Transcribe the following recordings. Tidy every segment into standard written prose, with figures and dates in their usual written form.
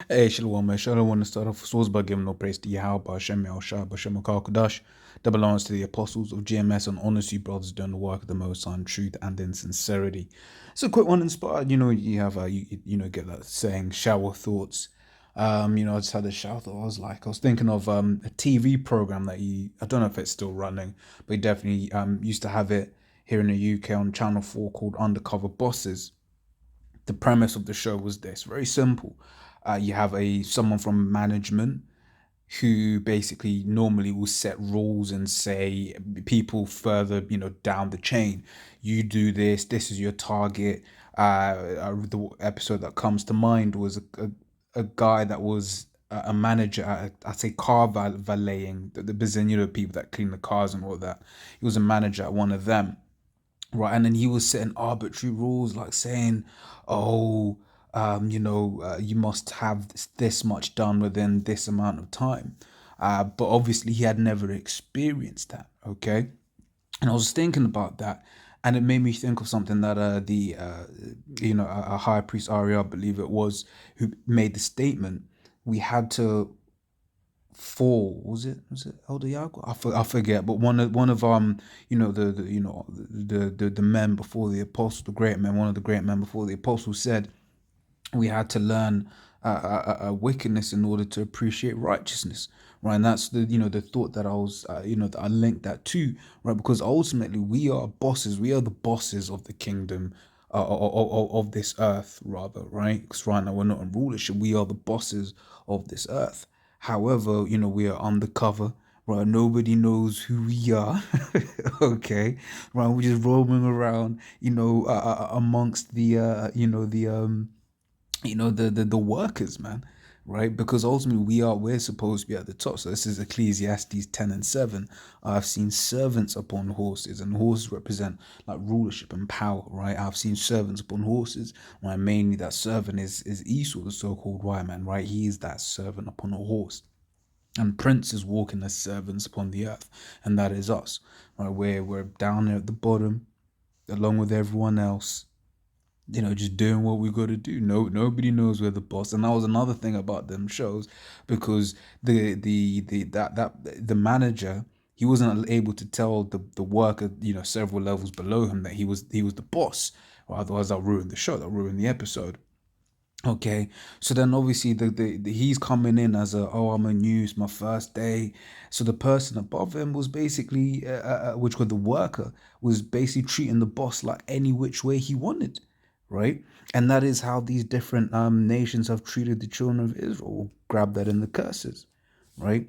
Hey, Shalom, man. Shalom, I want to start off with source by giving no praise to Yahweh, Hashem, Yahushua, Hashem, Kodash, that belongs to the apostles of GMS and honors you brothers doing the work of the Most High in truth and in sincerity. So, quick one inspired. You have get that saying, shower thoughts. I just had a shower thought. I was thinking of a TV program that I don't know if it's still running, but he definitely used to have it here in the UK on Channel 4 called Undercover Bosses. The premise of the show was this, very simple. You have a someone from management who basically normally will set rules and say people further down the chain, you do this is your target. The episode that comes to mind was a guy that was a manager at I'd say car valeting, the business, people that clean the cars and all that. He was a manager at one of them, right? And then he was setting arbitrary rules, like saying, "Oh, you must have this much done within this amount of time." But obviously, he had never experienced that. Okay, and I was thinking about that, and it made me think of something that a high priest Arya, I believe it was, who made the statement. We had to four, was it Elder Yago? I forget, but one of the men before the apostle, the great men, one of the great men before the apostle said we had to learn wickedness in order to appreciate righteousness, right? And that's the thought that I was that I linked that to, right? Because ultimately we are bosses, we are the bosses of the kingdom, of this earth, rather, right? Because right now we're not in rulership, we are the bosses of this earth. However, we are undercover, right? Nobody knows who we are. Okay, right? We're just roaming around, amongst the the workers, man, right? Because ultimately we're supposed to be at the top. So this is Ecclesiastes 10 and 7. I've seen servants upon horses, and horses represent like rulership and power, right? I've seen servants upon horses, right? Mainly that servant is Esau, the so-called white man, right? He is that servant upon a horse. And princes walking as servants upon the earth, and that is us, right? We're down there at the bottom along with everyone else, just doing what we got to do. Nobody knows we're the boss, and that was another thing about them shows, because the manager, he wasn't able to tell the worker, several levels below him, that he was the boss, or otherwise that'll ruin the show, that'll ruin the episode. Okay, so then obviously he's coming in as I'm a new, it's my first day. So the person above him was basically, which was the worker, was basically treating the boss like any which way he wanted, right? And that is how these different nations have treated the children of Israel. We'll grab that in the curses, right?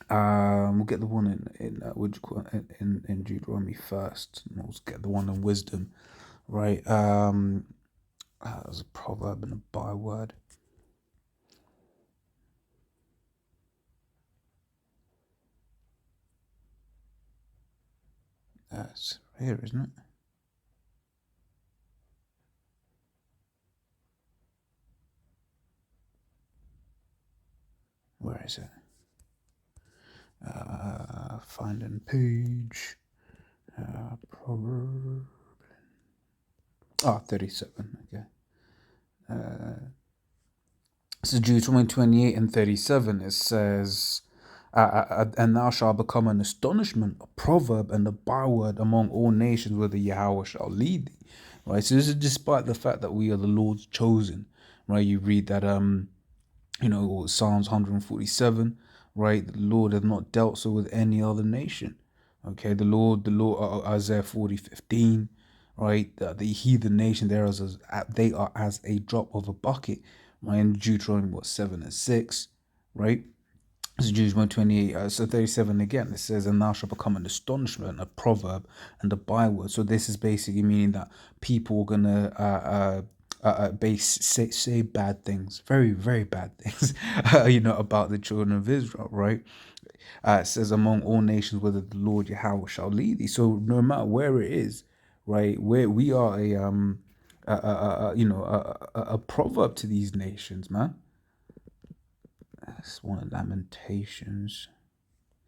We'll get the one what do you call it, in Deuteronomy first. And we'll get the one in wisdom, right? There's a proverb and a byword. That's here, isn't it? Where is it? Finding page. Proverb. 37. Okay. So Deuteronomy 28 and 37, it says, and thou shalt become an astonishment, a proverb, and a byword among all nations, whether Yahweh shall lead thee. Right. So this is despite the fact that we are the Lord's chosen. Right. You read that Psalms 147, right? The Lord hath not dealt so with any other nation. Okay, the Lord, Isaiah 40:15, right? The heathen nation, they are as a drop of a bucket, right? In Deuteronomy, 7 and 6, right? So Deuteronomy 28, so 37 again, it says, and thou shalt become an astonishment, a proverb, and a byword. So this is basically meaning that people are going to say bad things, very, very bad things, about the children of Israel, right? It says, among all nations, whether the Lord Yahweh shall lead thee. So no matter where it is, right, where we are a proverb to these nations, man. That's one of Lamentations.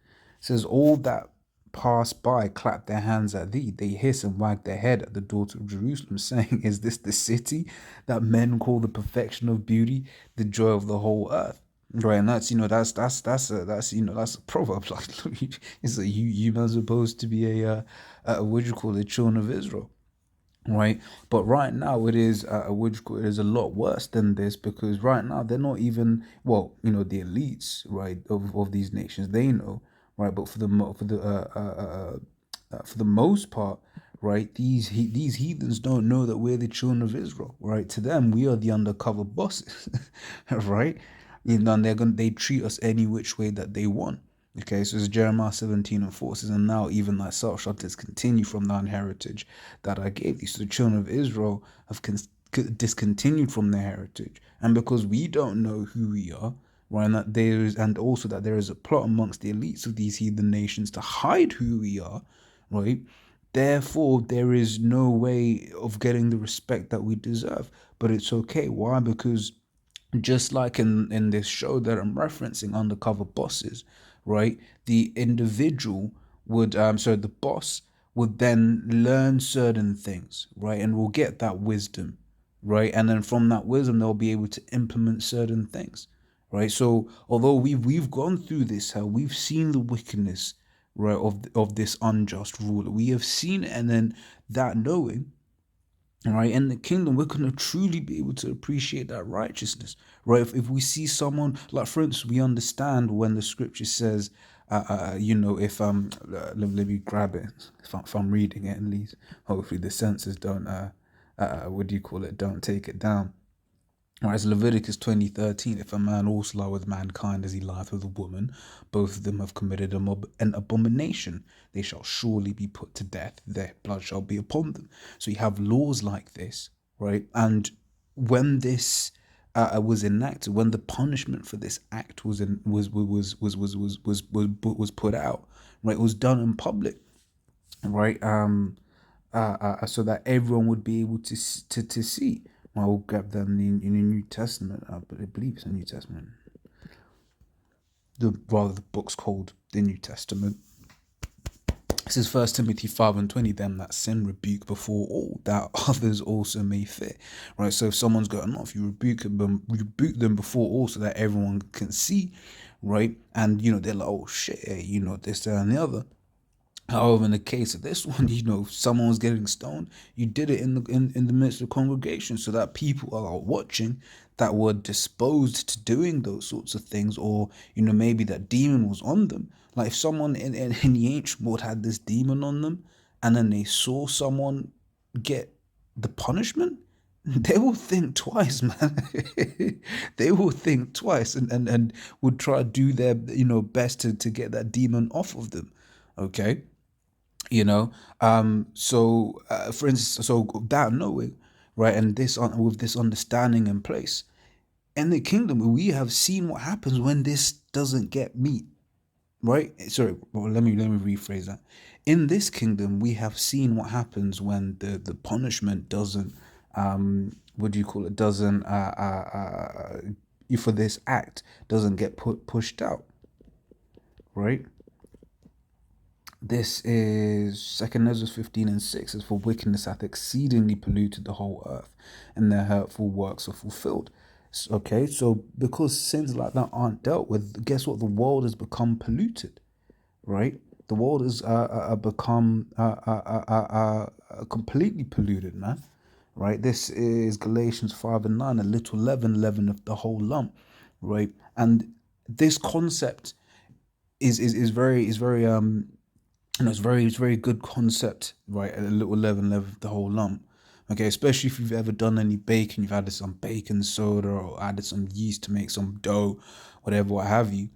It says, all that pass by, clap their hands at thee. They hiss and wag their head at the daughter of Jerusalem, saying, Is this the city that men call the perfection of beauty, the joy of the whole earth? Right, and that's that's a proverb. Like, look, it's like you are supposed to be a what do you call it, children of Israel, right? But right now it is it is a lot worse than this, because right now they're not even, well, the elites, right, of these nations, they know, right? But for the most part, right, these heathens don't know that we're the children of Israel, right? To them, we are the undercover bosses, right? And they treat us any which way that they want. Okay, so it's Jeremiah 17:4 says, And now even thyself shalt discontinue from thine heritage that I gave thee. So the children of Israel have discontinued from their heritage. And because we don't know who we are, right, and also that there is a plot amongst the elites of these heathen nations to hide who we are, right? Therefore, there is no way of getting the respect that we deserve. But it's okay. Why? Because just like in this show that I'm referencing, Undercover Bosses, right? The individual would so the boss would then learn certain things, right? And will get that wisdom, right? And then from that wisdom they'll be able to implement certain things, right? So although we've gone through this hell, we've seen the wickedness, right, of this unjust ruler. We have seen it, and then that knowing, right, in the kingdom, we're going to truly be able to appreciate that righteousness, right? If we see someone, like, for instance, we understand when the scripture says, if let me grab it, if I'm reading it at least, hopefully the censors don't, what do you call it, don't take it down. Whereas Leviticus 20:13, if a man also lie with mankind as he lieth with a woman, both of them have committed an abomination. They shall surely be put to death. Their blood shall be upon them. So you have laws like this, right? And when this was enacted, when the punishment for this act was put out, right? It was done in public, right? So that everyone would be able to see. I will grab them in the New Testament. But I believe it's the New Testament. The book's called the New Testament. This is 1 Timothy 5:20. Them that sin rebuke before all, that others also may fear. Right. So if someone's going off, you rebuke them before all, so that everyone can see. Right. And they're like, oh shit, this, that, and the other. However, in the case of this one, if someone was getting stoned, you did it in the midst of congregation, so that people are watching that were disposed to doing those sorts of things, or maybe that demon was on them. Like if someone in the ancient world had this demon on them, and then they saw someone get the punishment, they will think twice, man. They will think twice, and would try to do their best to get that demon off of them. Okay. For instance, so that knowing, right, and this with this understanding in place, in the kingdom we have seen what happens when this doesn't get meat, right? Sorry, well, let me rephrase that. In this kingdom we have seen what happens when the punishment doesn't, what do you call it, doesn't for this act doesn't get pushed out, right? This is 2 Ezra 15:6. As for wickedness hath exceedingly polluted the whole earth, and their hurtful works are fulfilled. Okay, so because sins like that aren't dealt with, guess what? The world has become polluted, right? The world has become completely polluted, man. Right? This is Galatians 5:9. A little leaven leaveneth the whole lump, right? And this concept is very it's very good concept, right? A little leaven the whole lump. Okay, especially if you've ever done any baking, you've added some baking soda or added some yeast to make some dough, whatever, what have you.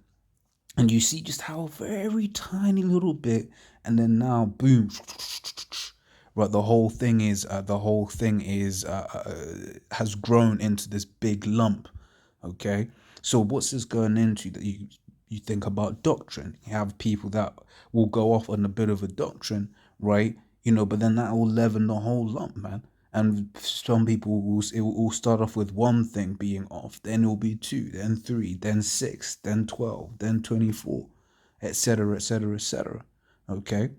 And you see just how very tiny little bit, and then now boom, right? The whole thing is has grown into this big lump. Okay, so what's this going into that you think about doctrine? You have people that will go off on a bit of a doctrine, right? But then that will leaven the whole lump, man. And some people will start off with one thing being off, then it will be two, then three, then six, then 12, then 24, etc., etc., etc. Okay.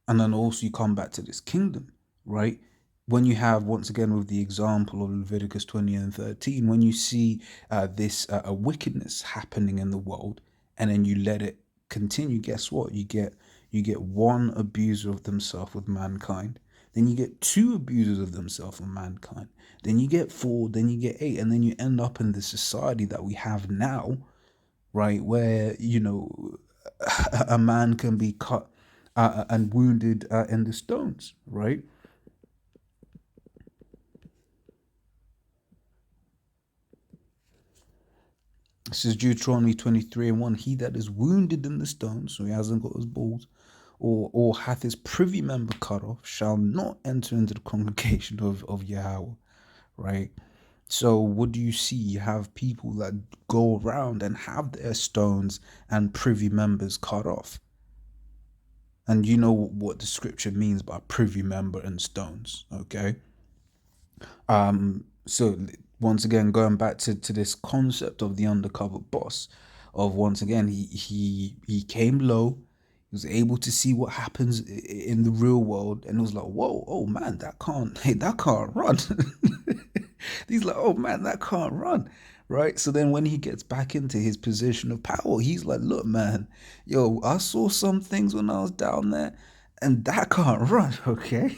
And then also you come back to this kingdom, right? When you have, once again, with the example of Leviticus 20 and 13, when you see this a wickedness happening in the world, and then you let it continue, guess what? You get one abuser of themselves with mankind. Then you get two abusers of themselves with mankind. Then you get four, then you get eight, and then you end up in the society that we have now, right? Where, a man can be cut and wounded in the stones, right? This is Deuteronomy 23 and 1. He that is wounded in the stones, so he hasn't got his balls, or hath his privy member cut off, shall not enter into the congregation of Yahweh, right? So what do you see? You have people that go around and have their stones and privy members cut off. And you know what the scripture means by privy member and stones, okay? So once again, going back to this concept of the undercover boss, of once again, he came low, he was able to see what happens in the real world, and it was like, whoa, oh man, that can't, hey, that can't run. He's like, oh man, that can't run, right? So then when he gets back into his position of power, he's like, look, man, yo, I saw some things when I was down there, and that can't run, okay?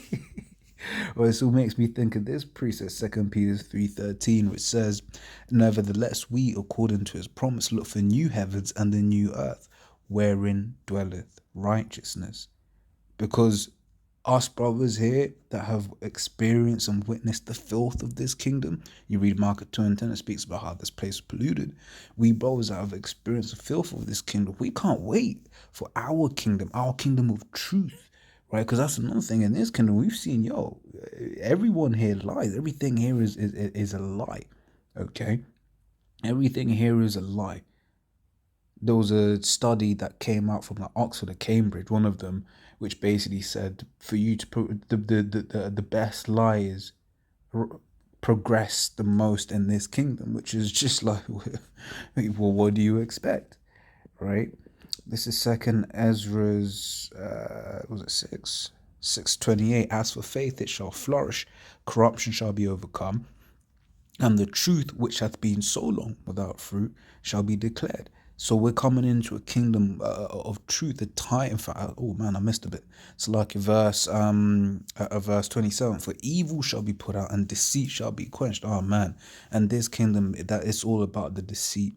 Well, it all makes me think of this precept, 2 Peter 3:13, which says, nevertheless, we, according to his promise, look for new heavens and the new earth, wherein dwelleth righteousness. Because us brothers here that have experienced and witnessed the filth of this kingdom, you read Mark 2 and 10, it speaks about how this place is polluted. We brothers that have experienced the filth of this kingdom, we can't wait for our kingdom of truth, right? Because that's another thing in this kingdom. We've seen, everyone here lies. Everything here is a lie, okay? Everything here is a lie. There was a study that came out from like Oxford or Cambridge, one of them, which basically said for you to put the best lie is progress the most in this kingdom, which is just like, well, what do you expect, right? This is second Ezra's, was it 6:28. As for faith, it shall flourish, corruption shall be overcome, and the truth which hath been so long without fruit shall be declared. So we're coming into a kingdom of truth, a time for, oh man, I missed a bit. It's like verse 27, for evil shall be put out and deceit shall be quenched. Oh man. And this kingdom, that it's all about the deceit,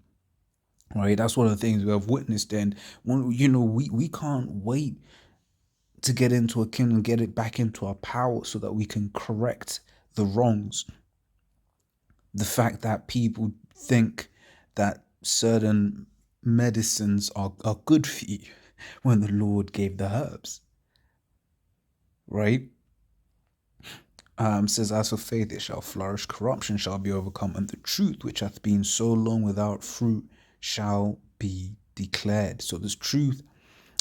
right? That's one of the things we have witnessed. And when, we can't wait to get into a kingdom, get it back into our power so that we can correct the wrongs. The fact that people think that certain medicines are good for you when the Lord gave the herbs, right? Says, as for faith, it shall flourish, corruption shall be overcome, and the truth which hath been so long without fruit shall be declared. So this truth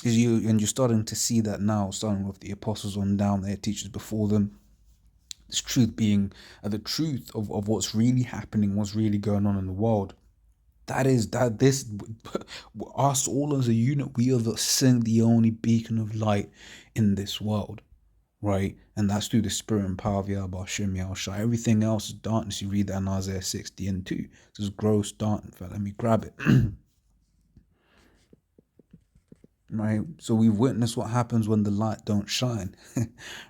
is and you're starting to see that now, starting with the apostles on down, their teachers before them. This truth being the truth of what's really happening, what's really going on in the world. That is that this us all as a unit, we are the only beacon of light in this world, right? And that's through the spirit and power of Yahweh Shem Yahushua. Everything else is darkness. You read that in Isaiah 60 and 2. This is gross darkness. Let me grab it. Right, so we've witnessed what happens when the light don't shine.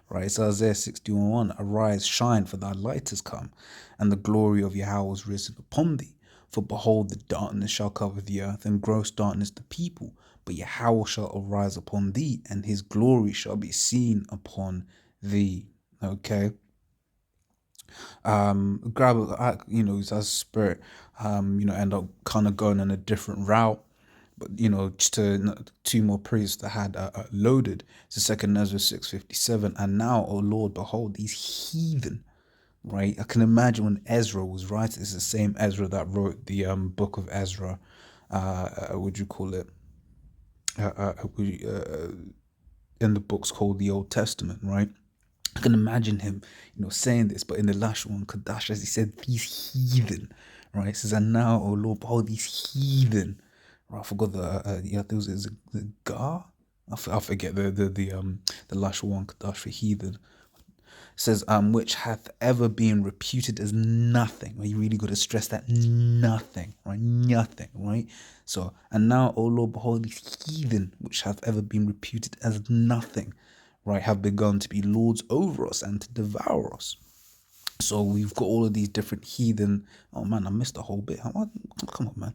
Right, so Isaiah 61:1, arise, shine, for thy light has come, and the glory of Yahweh is risen upon thee. For behold, the darkness shall cover the earth, and gross darkness the people. But Yahweh shall arise upon thee, and his glory shall be seen upon thee. Okay. Grab, as spirit, end up kind of going on a different route. But just two more priests that had loaded. So second Ezra 6:57, and now, O Lord, behold these heathen. Right, I can imagine when Ezra was writing. It's the same Ezra that wrote the book of Ezra. Would you call it? In the books called the Old Testament, right? I can imagine him, saying this, but in the last one, Kadash, as he said, these heathen, right? It says, and now, O Lord, behold these heathen. Right, I forgot the, yeah, there was a Gar. I forget the lush one Kadash for heathen. It says which hath ever been reputed as nothing. Well, you really got to stress that nothing, right? Nothing, right? So and now, O Lord, behold these heathen which have ever been reputed as nothing, right, have begun to be lords over us and to devour us. So we've got all of these different heathen. Oh man, I missed the whole bit. Come on, man.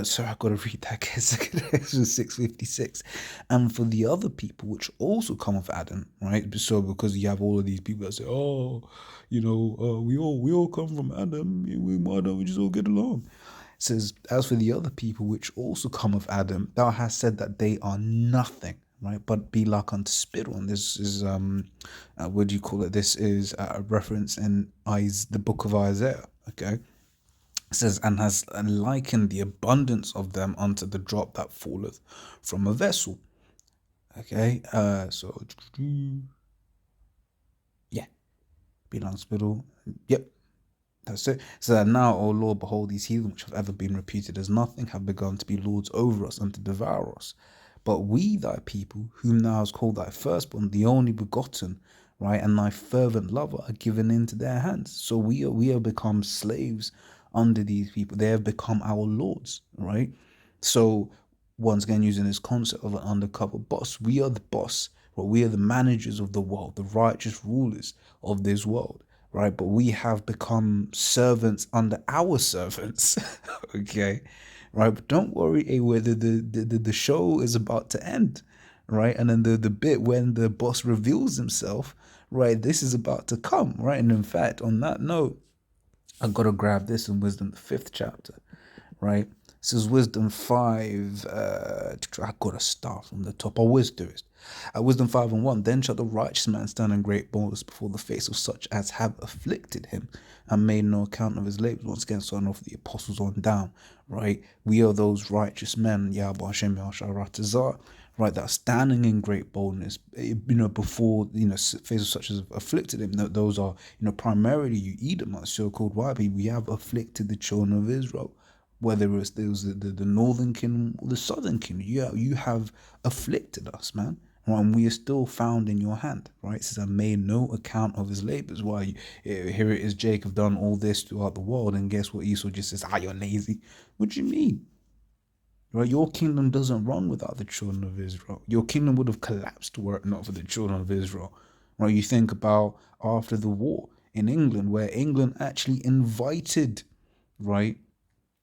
Sorry, I gotta read that. Exodus 6:56. And for the other people which also come of Adam, right? So because you have all of these people that say, oh, we all come from Adam. Why don't we just all get along? It says, as for the other people which also come of Adam, thou hast said that they are nothing, right? But be like unto spittle. And this is what do you call it? This is a reference in the book of Isaiah. Okay. It says, and has likened the abundance of them unto the drop that falleth from a vessel. Okay. So yeah, be like spittle. Yep. That's it. So that now, O Lord, behold, these heathen which have ever been reputed as nothing have begun to be lords over us and to devour us. But we, thy people, whom thou hast called thy firstborn, the only begotten, right, and thy fervent lover, are given into their hands. So we have become slaves under these people. They have become our lords, right? So once again, using this concept of an undercover boss, we are the boss, right? We are the managers of the world, the righteous rulers of this world, right? But we have become servants under our servants, okay, right? But don't worry, whether the show is about to end, right? And then the bit when the boss reveals himself, right? This is about to come, right? And in fact, on that note, I gotta grab this in Wisdom, the 5th chapter, right? This is Wisdom 5. I gotta start from the top. I always do it. Wisdom 5 and 1. Then shall the righteous man stand in great boldness before the face of such as have afflicted him and made no account of his labors. Once again, starting off the apostles on down, right? We are those righteous men, Yahweh Hashem Yahshua, right, that are standing in great boldness, before, faces such as afflicted him. Those are, primarily you Edomites, so-called white people. We have afflicted the children of Israel, whether it's the northern kingdom or the southern kingdom. You have afflicted us, man. Right, and we are still found in your hand, right? It says, I made no account of his labors. Why, here it is, Jacob done all this throughout the world, and guess what? Esau just says, you're lazy. What do you mean? Right, your kingdom doesn't run without the children of Israel. Your kingdom would have collapsed were it not for the children of Israel. Right, you think about after the war in England, where England actually invited, right,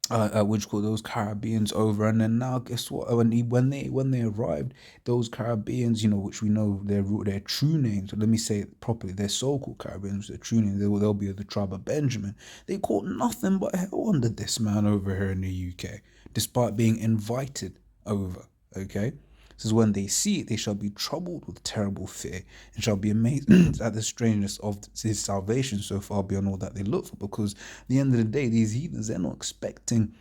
which call those Caribbeans over, and then now guess what? When they arrived, those Caribbeans, which we know their true names. So let me say it properly: their so-called Caribbeans, their true names, they'll be of the tribe of Benjamin. They caught nothing but hell under this man over here in the UK, despite being invited over. Okay. Says, when they see it, they shall be troubled with terrible fear and shall be amazed at the strangeness of his salvation so far beyond all that they look for. Because at the end of the day, these heathens, they're not expecting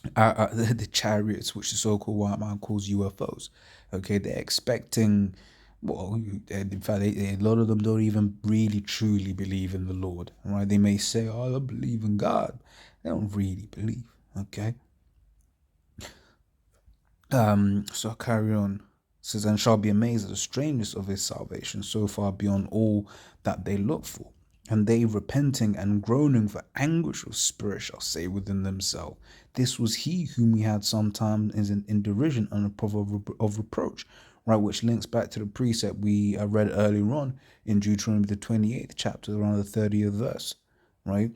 the chariots, which the so-called white man calls UFOs. Okay, they're expecting, well, in fact, a lot of them don't even really truly believe in the Lord. Right? They may say, "Oh, I believe in God." They don't really believe. Okay. So I'll carry on. It says, and shall be amazed at the strangeness of his salvation, so far beyond all that they look for. And they, repenting and groaning for anguish of spirit, shall say within themselves, this was he whom we had sometimes in derision and a proverb of reproach, right? Which links back to the precept we read earlier on in Deuteronomy the 28th chapter, around the 30th verse, right?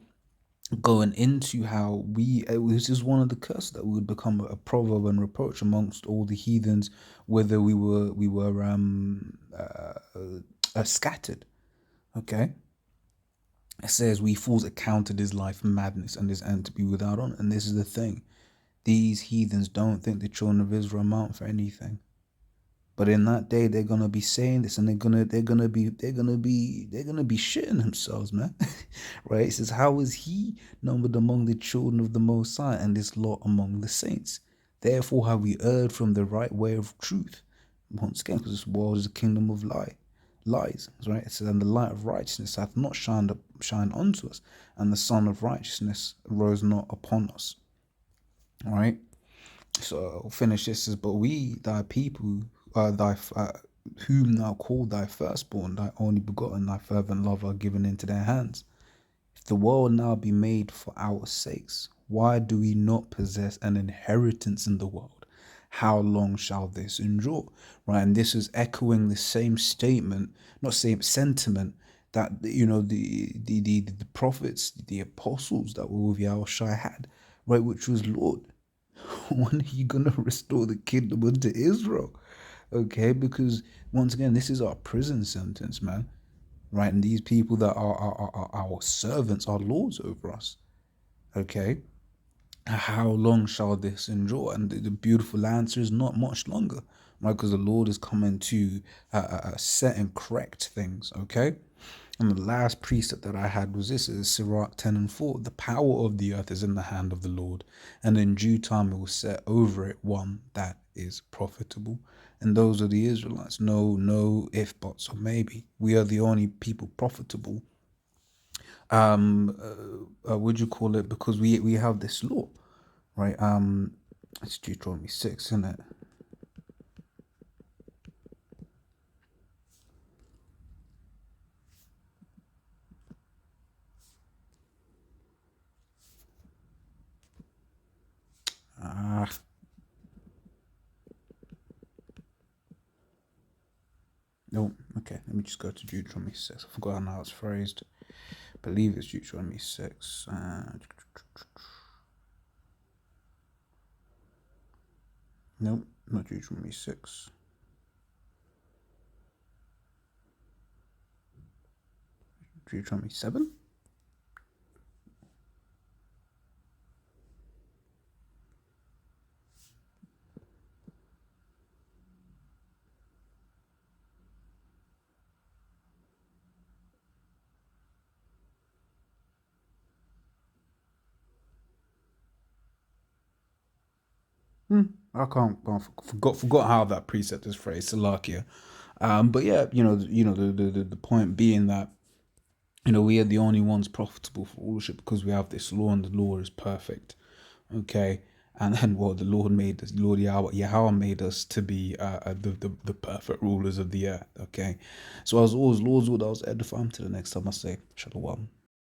Going into how this is one of the curses, that we would become a proverb and reproach amongst all the heathens, whether we were scattered. Okay, it says, we fools accounted his life madness and his end to be without honor. And this is the thing: these heathens don't think the children of Israel amount for anything. But in that day, they're gonna be saying this, and they're gonna be shitting themselves, man. Right? It says, "How is he numbered among the children of the Most High, and his lot among the saints? Therefore have we erred from the right way of truth." Once again, because this world is a kingdom of lies. Right? It says, "And the light of righteousness hath not shined unto us, and the sun of righteousness rose not upon us." All right. So I'll finish this as, but we, thy people, whom thou called thy firstborn, thy only begotten, thy fervent love are given into their hands. If the world now be made for our sakes, why do we not possess an inheritance in the world? How long shall this endure? Right, and this is echoing the same statement, not same sentiment that the prophets, the apostles that were with Yahushua had, right, which was, Lord, when are you gonna restore the kingdom unto Israel? Okay, because once again, this is our prison sentence, man. Right, and these people that are our servants, are lords over us. Okay, how long shall this endure? And the beautiful answer is not much longer, right? Because the Lord is coming to set and correct things. Okay. And the last precept that I had was this: is Sirach 10:4. The power of the earth is in the hand of the Lord, and in due time it will set over it one that is profitable. And those are the Israelites. No if, buts, or maybe. We are the only people profitable. Would you call it? Because we have this law, right? It's Deuteronomy 6, isn't it? Ah, no. Okay, let me just go to Deuteronomy 6. I forgot how it's phrased. I believe it's Deuteronomy 6. Nope, not Deuteronomy 6. Deuteronomy 7? I can't. I forgot how that precept is phrased. Salakia. But yeah, the point being that we are the only ones profitable for rulership because we have this law, and the law is perfect. Okay, and then what the Lord made us, Lord Yahweh made us to be the perfect rulers of the earth. Okay, so as always, Lord's will, I was edifying. To the next time I say Shalom.